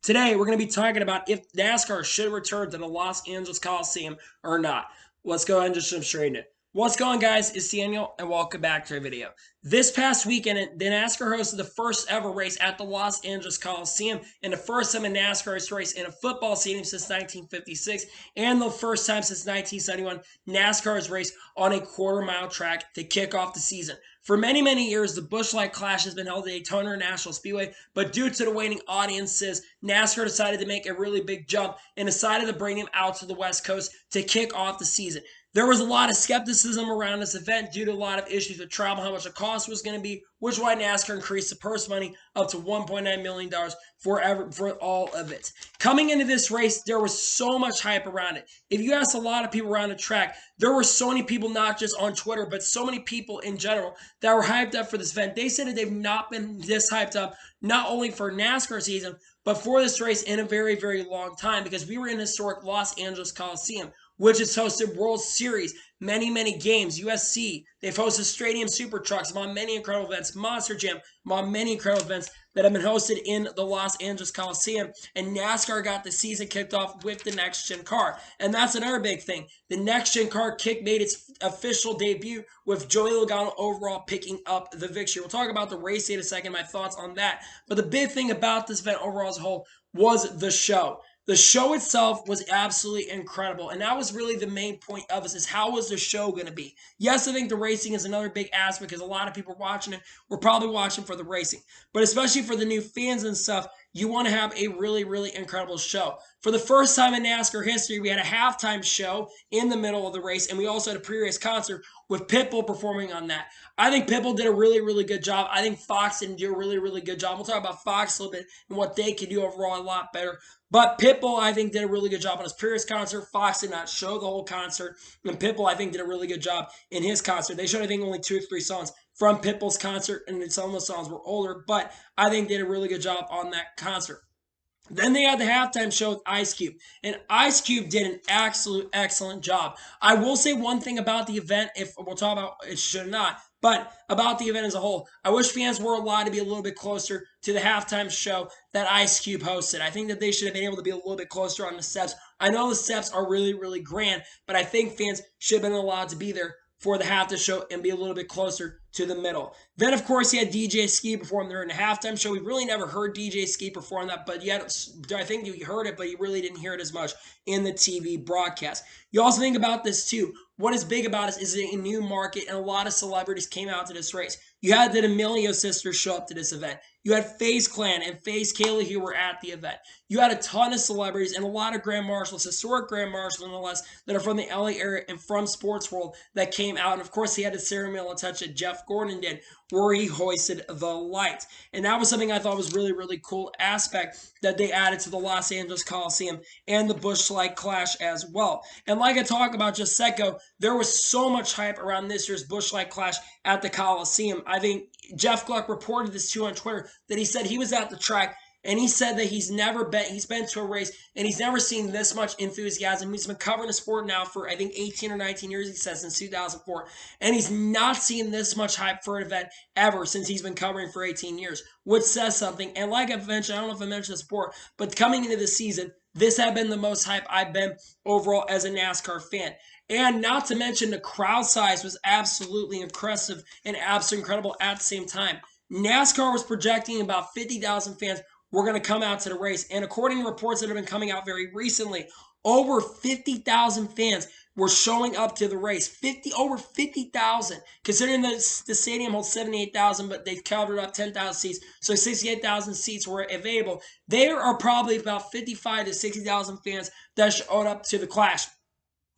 Today, we're going to be talking about if NASCAR should return to the Los Angeles Coliseum or not. Let's go ahead and just jump straight in. What's going on, guys? It's Daniel, and welcome back to our video. This past weekend, the NASCAR hosted the first ever race at the Los Angeles Coliseum, and the first time a NASCAR has raced in a football stadium since 1956, and the first time since 1971 NASCAR has raced on a quarter-mile track to kick off the season. For many, many years, the Busch Light Clash has been held at Daytona International Speedway, but due to the waning audiences, NASCAR decided to make a really big jump and decided to bring him out to the West Coast to kick off the season. There was a lot of skepticism around this event due to a lot of issues with travel, how much the cost was going to be, which is why NASCAR increased the purse money up to $1.9 million for all of it. Coming into this race, there was so much hype around it. If you ask a lot of people around the track, there were so many people, not just on Twitter, but so many people in general that were hyped up for this event. They said that they've not been this hyped up, not only for NASCAR season, but for this race in a very, very long time, because we were in historic Los Angeles Coliseum, which has hosted World Series, many, many games, USC. They've hosted Stadium Super Trucks, among many incredible events, Monster Jam, among many incredible events that have been hosted in the Los Angeles Coliseum. And NASCAR got the season kicked off with the next-gen car. And that's another big thing. The next-gen car made its official debut with Joey Logano overall picking up the victory. We'll talk about the race in a second, my thoughts on that. But the big thing about this event overall as a whole was the show. The show itself was absolutely incredible, and that was really the main point of this, is how was the show going to be? Yes, I think the racing is another big aspect, because a lot of people watching it were probably watching for the racing. But especially for the new fans and stuff, you want to have a really, really incredible show. For the first time in NASCAR history, we had a halftime show in the middle of the race, and we also had a pre-race concert with Pitbull performing on that. I think Pitbull did a really, really good job. I think Fox didn't do a really, really good job. We'll talk about Fox a little bit and what they can do overall a lot better. But Pitbull, I think, did a really good job on his previous concert. Fox did not show the whole concert. And Pitbull, I think, did a really good job in his concert. They showed, I think, only 2 or 3 songs from Pitbull's concert, and some of the songs were older, but I think they did a really good job on that concert. Then they had the halftime show with Ice Cube, and Ice Cube did an absolute excellent job. I will say one thing about the event, if we'll talk about it, should not, but about the event as a whole, I wish fans were allowed to be a little bit closer to the halftime show that Ice Cube hosted. I think that they should have been able to be a little bit closer on the steps. I know the steps are really, really grand, but I think fans should have been allowed to be there for the halftime show and be a little bit closer to the middle. Then, of course, he had DJ Ski perform there in the halftime show. We really never heard DJ Ski perform that, but yet I think you heard it, but you really didn't hear it as much in the TV broadcast. You also think about this, too. What is big about this is a new market, and a lot of celebrities came out to this race. You had the D'Amelio sisters show up to this event. You had FaZe Clan and FaZe Kaylee who were at the event. You had a ton of celebrities and a lot of Grand Marshals, historic Grand Marshals nonetheless, that are from the LA area and from sports world that came out. And of course, he had a ceremonial touch that Jeff Gordon did, where he hoisted the lights. And that was something I thought was really, really cool aspect that they added to the Los Angeles Coliseum and the Busch Light Clash as well. And like I talked about just a second ago, there was so much hype around this year's Busch Light Clash at the Coliseum. I think Jeff Gluck reported this too on Twitter, that he said he was at the track and he said that he's been to a race and he's never seen this much enthusiasm. He's been covering the sport now for, I think, 18 or 19 years, he says, since 2004. And he's not seen this much hype for an event ever since he's been covering for 18 years, which says something. And like I mentioned, I don't know if I mentioned this before, but coming into the season, this had been the most hype I've been overall as a NASCAR fan. And not to mention the crowd size was absolutely impressive and absolutely incredible at the same time. NASCAR was projecting about 50,000 fans were going to come out to the race. And according to reports that have been coming out very recently, over 50,000 fans were showing up to the race. Over 50,000. Considering the stadium holds 78,000, but they've covered up 10,000 seats, so 68,000 seats were available. There are probably about 55 to 60,000 fans that showed up to the Clash.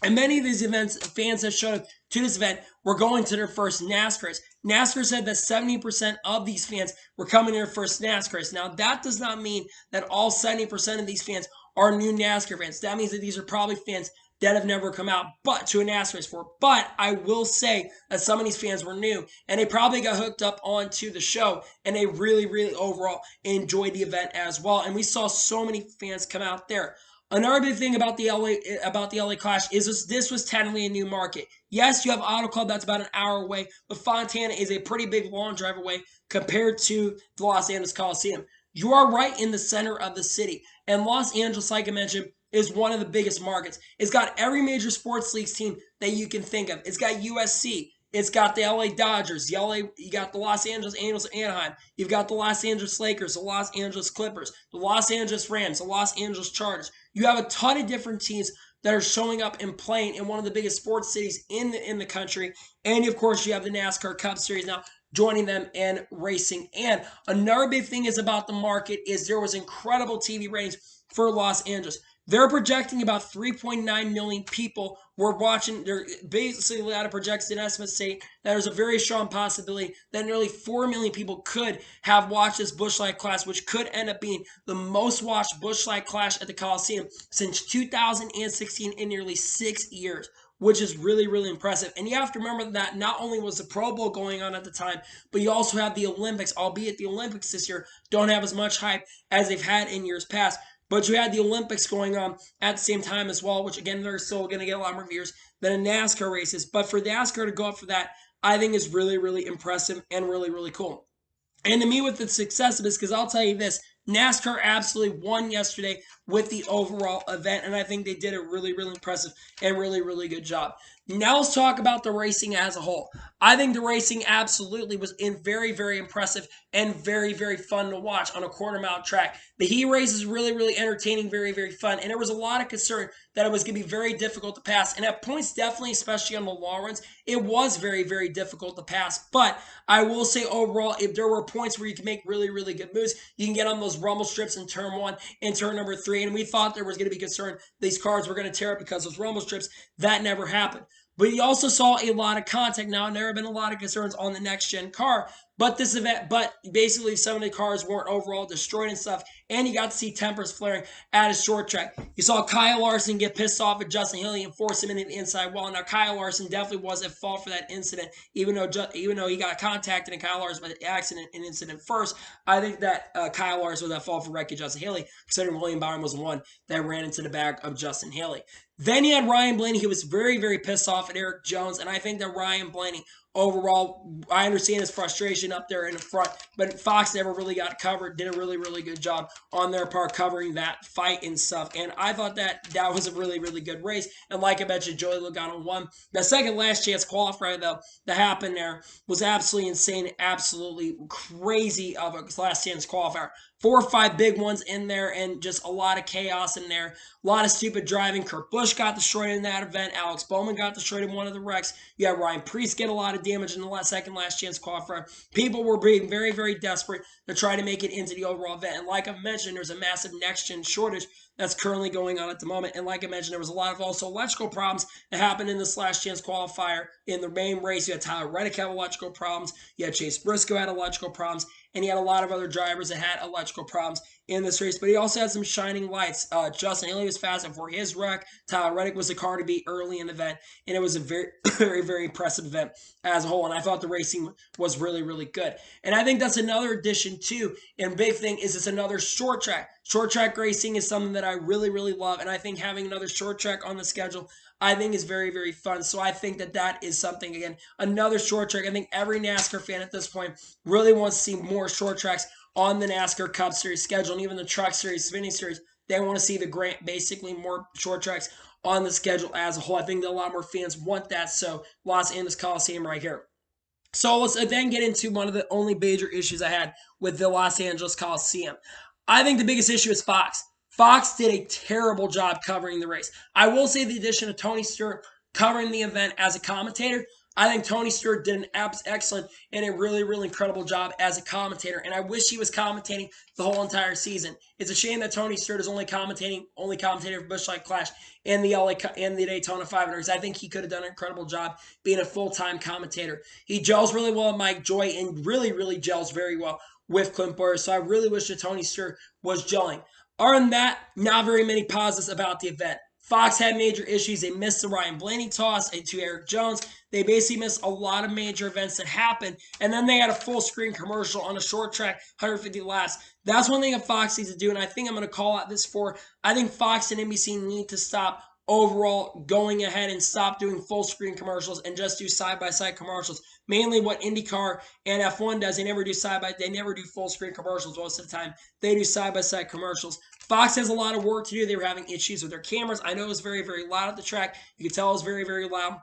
And many of these fans that showed up to this event were going to their first NASCAR race. NASCAR said that 70% of these fans were coming to their first NASCAR race. Now, that does not mean that all 70% of these fans are new NASCAR fans. That means that these are probably fans that have never come out to a NASCAR race before. But I will say that some of these fans were new, and they probably got hooked up onto the show, and they really, really overall enjoyed the event as well. And we saw so many fans come out there. Another big thing about the LA Clash is this was technically a new market. Yes, you have Auto Club that's about an hour away, but Fontana is a pretty big long drive away compared to the Los Angeles Coliseum. You are right in the center of the city. And Los Angeles, like I mentioned, is one of the biggest markets. It's got every major sports leagues team that you can think of. It's got USC. It's got the LA Dodgers, you got the Los Angeles Angels, Anaheim. You've got the Los Angeles Lakers, the Los Angeles Clippers, the Los Angeles Rams, the Los Angeles Chargers. You have a ton of different teams that are showing up and playing in one of the biggest sports cities in the country. And of course, you have the NASCAR Cup Series now joining them and racing. And another big thing is about the market is there was incredible TV ratings for Los Angeles. They're projecting about 3.9 million people were watching. They're basically out of projected estimates say that there's a very strong possibility that nearly 4 million people could have watched this Busch Light Clash, which could end up being the most watched Busch Light Clash at the Coliseum since 2016 in nearly 6 years, which is really, really impressive. And you have to remember that not only was the Pro Bowl going on at the time, but you also have the Olympics, albeit the Olympics this year don't have as much hype as they've had in years past. But you had the Olympics going on at the same time as well, which again, they're still going to get a lot more viewers than a NASCAR races. But for NASCAR to go up for that, I think is really, really impressive and really, really cool. And to me, with the success of this, because I'll tell you this, NASCAR absolutely won yesterday with the overall event, and I think they did a really, really impressive and really, really good job. Now let's talk about the racing as a whole. I think the racing absolutely was very, very impressive and very, very fun to watch on a quarter-mile track. The heat race is really, really entertaining, very, very fun, and there was a lot of concern that it was going to be very difficult to pass. And at points, definitely, especially on the long runs, it was very, very difficult to pass. But I will say overall, if there were points where you can make really, really good moves, you can get on those rumble strips in turn 1 and turn number 3. And we thought there was going to be concern these cars were going to tear up because those rumble strips. That never happened. But you also saw a lot of contact. Now, there have been a lot of concerns on the next gen car, but this event, but basically some of the cars weren't overall destroyed and stuff. And you got to see tempers flaring at a short track. You saw Kyle Larson get pissed off at Justin Haley and force him into the inside wall. Now, Kyle Larson definitely was at fault for that incident, even though he got contacted and Kyle Larson was accident and incident first. I think that Kyle Larson was at fault for wrecking Justin Haley, considering William Byron was the one that ran into the back of Justin Haley. Then you had Ryan Blaney. He was very, very pissed off at Eric Jones, and I think that Ryan Blaney overall, I understand his frustration up there in the front, but Fox never really got covered, did a really, really good job on their part covering that fight and stuff. And I thought that was a really, really good race. And like I mentioned, Joey Logano won. The second last chance qualifier, though, that happened there was absolutely insane, absolutely crazy of a last chance qualifier. 4 or 5 big ones in there and just a lot of chaos in there. A lot of stupid driving. Kurt Busch got destroyed in that event. Alex Bowman got destroyed in one of the wrecks. You had Ryan Preece get a lot of damage in the second last chance qualifier. People were being very, very desperate to try to make it into the overall event. And like I've mentioned, there's a massive next-gen shortage that's currently going on at the moment. And like I mentioned, there was a lot of also electrical problems that happened in this last chance qualifier. In the main race, you had Tyler Reddick have electrical problems. You had Chase Briscoe had electrical problems. And he had a lot of other drivers that had electrical problems in this race. But he also had some shining lights. Justin Haley was fast before his wreck. Tyler Reddick was the car to beat early in the event. And it was a very, very, very impressive event as a whole. And I thought the racing was really, really good. And I think that's another addition, too. And big thing is it's another short track. Short track racing is something that I really, really love. And I think having another short track on the schedule, I think is very, very fun. So I think that is something, again, another short track. I think every NASCAR fan at this point really wants to see more short tracks on the NASCAR Cup Series schedule. And even the Truck Series, Xfinity Series, they want to see basically more short tracks on the schedule as a whole. I think that a lot more fans want that. So Los Angeles Coliseum right here. So let's then get into one of the only major issues I had with the Los Angeles Coliseum. I think the biggest issue is Fox. Fox did a terrible job covering the race. I will say the addition of Tony Stewart covering the event as a commentator, I think Tony Stewart did an excellent and a really, really incredible job as a commentator. And I wish he was commentating the whole entire season. It's a shame that Tony Stewart is only commentator for Busch Light Clash and the Daytona 500. I think he could have done an incredible job being a full-time commentator. He gels really well with Mike Joy and really, really gels very well with Clint Boyer. So I really wish that Tony Stewart was gelling. Other than that, not very many positives about the event. Fox had major issues. They missed the Ryan Blaney toss to Eric Jones. They basically missed a lot of major events that happened. And then they had a full screen commercial on a short track, 150 laps. That's one thing that Fox needs to do. And I think I'm going to call out this for. I think Fox and NBC need to stop overall going ahead and stop doing full screen commercials and just do side-by-side commercials. Mainly what IndyCar and F1 does, they never do they never do full screen commercials most of the time. They do side-by-side commercials. Fox has a lot of work to do. They were having issues with their cameras. I know it was very, very loud at the track. You could tell it was very, very loud.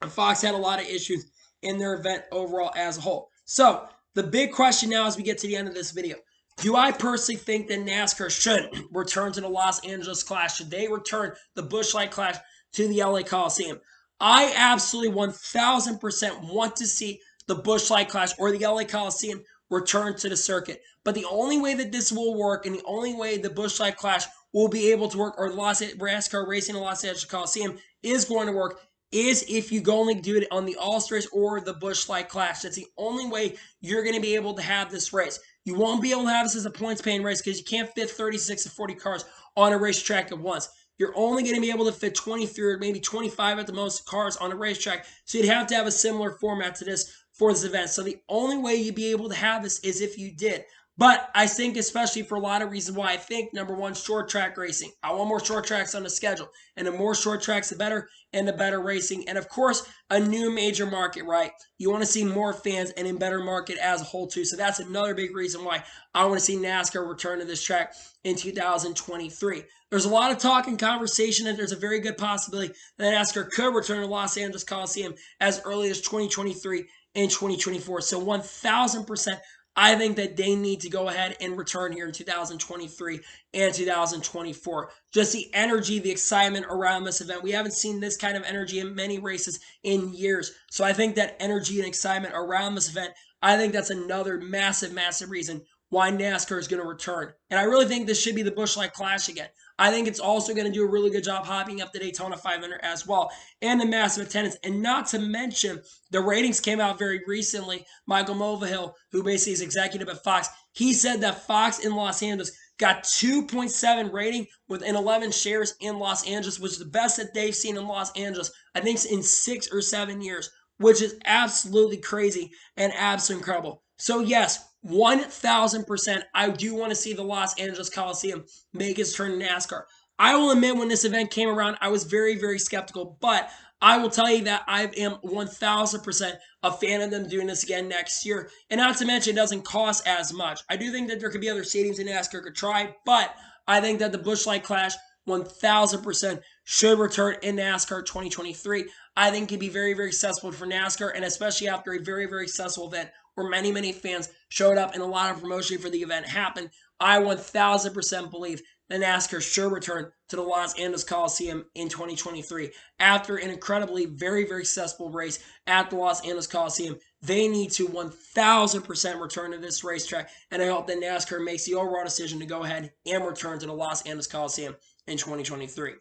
And Fox had a lot of issues in their event overall as a whole. So the big question now as we get to the end of this video, do I personally think that NASCAR should return to the Los Angeles Clash? Should they return the Busch Light Clash to the LA Coliseum? I absolutely 1000% want to see the Busch Light Clash or the LA Coliseum return to the circuit. But the only way that this will work and the only way the Busch Light Clash will be able to work, or the NASCAR Racing in Los Angeles Coliseum is going to work, is if you only do it on the All-Star race or the Busch Light Clash. That's the only way you're going to be able to have this race. You won't be able to have this as a points-paying race because you can't fit 36 to 40 cars on a racetrack at once. You're only going to be able to fit 23 or maybe 25 at the most cars on a racetrack. So you'd have to have a similar format to this for this event. So the only way you'd be able to have this is if you did. But I think especially for a lot of reasons why I think, number one, short track racing. I want more short tracks on the schedule. And the more short tracks, the better, and the better racing. And of course, a new major market, right? You want to see more fans and a better market as a whole too. So that's another big reason why I want to see NASCAR return to this track in 2023. There's a lot of talk and conversation that there's a very good possibility that NASCAR could return to Los Angeles Coliseum as early as 2023 and 2024. So 1000%. I think that they need to go ahead and return here in 2023 and 2024. Just the energy, the excitement around this event. We haven't seen this kind of energy in many races in years. So I think that energy and excitement around this event, I think that's another massive, massive reason why NASCAR is going to return. And I really think this should be the Busch Light Clash again. I think it's also going to do a really good job hopping up the Daytona 500 as well, and the massive attendance. And not to mention, the ratings came out very recently. Michael Mulvihill, who basically is executive at Fox, he said that Fox in Los Angeles got 2.7 rating within 11 shares in Los Angeles, which is the best that they've seen in Los Angeles, I think, in 6 or 7 years, which is absolutely crazy and absolutely incredible. So yes, 1000%, I do want to see the Los Angeles Coliseum make its turn to NASCAR. I will admit when this event came around, I was very, very skeptical, but I will tell you that I am 1000% a fan of them doing this again next year. And not to mention, it doesn't cost as much. I do think that there could be other stadiums in NASCAR could try, but I think that the Busch Light Clash 1000% should return in NASCAR 2023. I think it could be very, very successful for NASCAR, and especially after a very, very successful event where many, many fans showed up and a lot of promotion for the event happened. I 1000% believe that NASCAR should return to the Los Angeles Coliseum in 2023. After an incredibly, very, very successful race at the Los Angeles Coliseum, they need to 1000% return to this racetrack, and I hope that NASCAR makes the overall decision to go ahead and return to the Los Angeles Coliseum in 2023.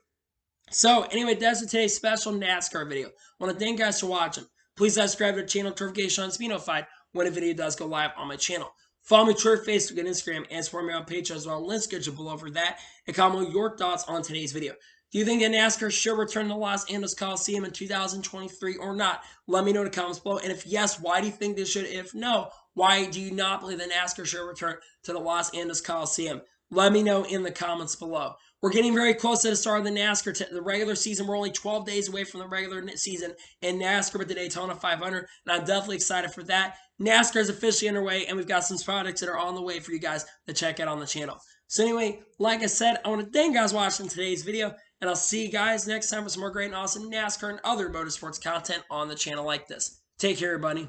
So, anyway, that's today's special NASCAR video. I want to thank you guys for watching. Please subscribe to the channel, notifications to be notified when a video does go live on my channel. Follow me Twitter, Facebook, and Instagram, and support me on Patreon as well. Links get you below for that. And comment your thoughts on today's video. Do you think that NASCAR should return to Los Angeles Coliseum in 2023 or not? Let me know in the comments below. And if yes, why do you think they should? If no, why do you not believe that NASCAR should return to the Los Angeles Coliseum? Let me know in the comments below. We're getting very close to the start of the NASCAR, the regular season. We're only 12 days away from the regular season in NASCAR with the Daytona 500, and I'm definitely excited for that. NASCAR is officially underway, and we've got some products that are on the way for you guys to check out on the channel. So anyway, like I said, I want to thank you guys for watching today's video, and I'll see you guys next time for some more great and awesome NASCAR and other motorsports content on the channel like this. Take care, everybody.